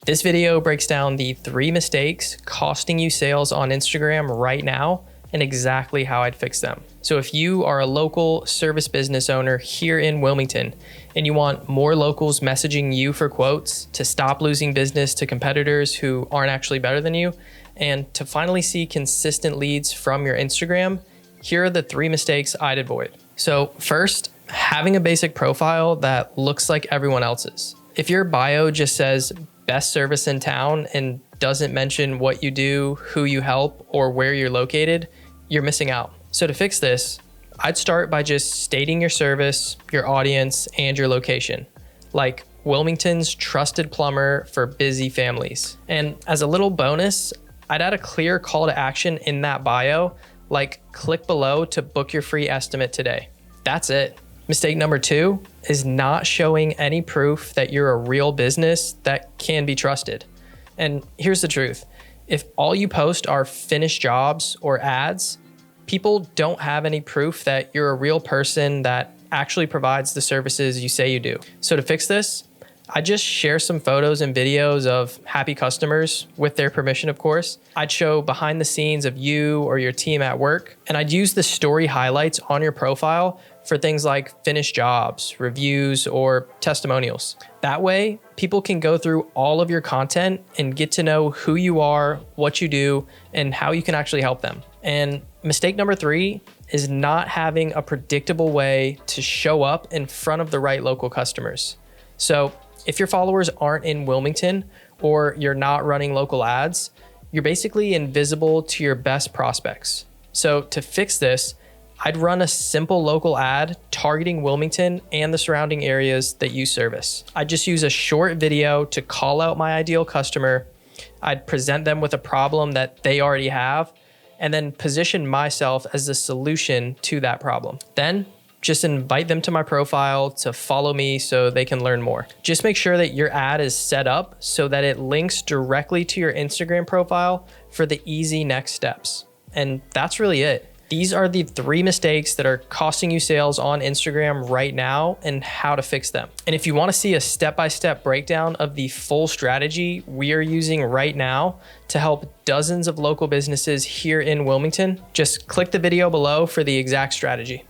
This video breaks down the 3 mistakes costing you sales on Instagram right now and exactly how I'd fix them. So if you are a local service business owner here in Wilmington and you want more locals messaging you for quotes to stop losing business to competitors who aren't actually better than you, and to finally see consistent leads from your Instagram, here are the 3 mistakes I'd avoid. So first, having a basic profile that looks like everyone else's. If your bio just says best service in town and doesn't mention what you do, who you help, or where you're located, you're missing out. So to fix this, I'd start by just stating your service, your audience, and your location, like Wilmington's trusted plumber for busy families. And as a little bonus, I'd add a clear call to action in that bio, like click below to book your free estimate today. That's it. Mistake number 2 is not showing any proof that you're a real business that can be trusted. And here's the truth. If all you post are finished jobs or ads, people don't have any proof that you're a real person that actually provides the services you say you do. So to fix this, I just share some photos and videos of happy customers with their permission, of course. I'd show behind the scenes of you or your team at work, and I'd use the story highlights on your profile for things like finished jobs, reviews, or testimonials. That way, people can go through all of your content and get to know who you are, what you do, and how you can actually help them. And mistake number 3 is not having a predictable way to show up in front of the right local customers. So if your followers aren't in Wilmington or you're not running local ads, you're basically invisible to your best prospects. So to fix this, I'd run a simple local ad targeting Wilmington and the surrounding areas that you service. I'd just use a short video to call out my ideal customer. I'd present them with a problem that they already have, and then position myself as the solution to that problem. Then just invite them to my profile to follow me so they can learn more. Just make sure that your ad is set up so that it links directly to your Instagram profile for the easy next steps. And that's really it. These are the 3 mistakes that are costing you sales on Instagram right now and how to fix them. And if you want to see a step-by-step breakdown of the full strategy we are using right now to help dozens of local businesses here in Wilmington, just click the video below for the exact strategy.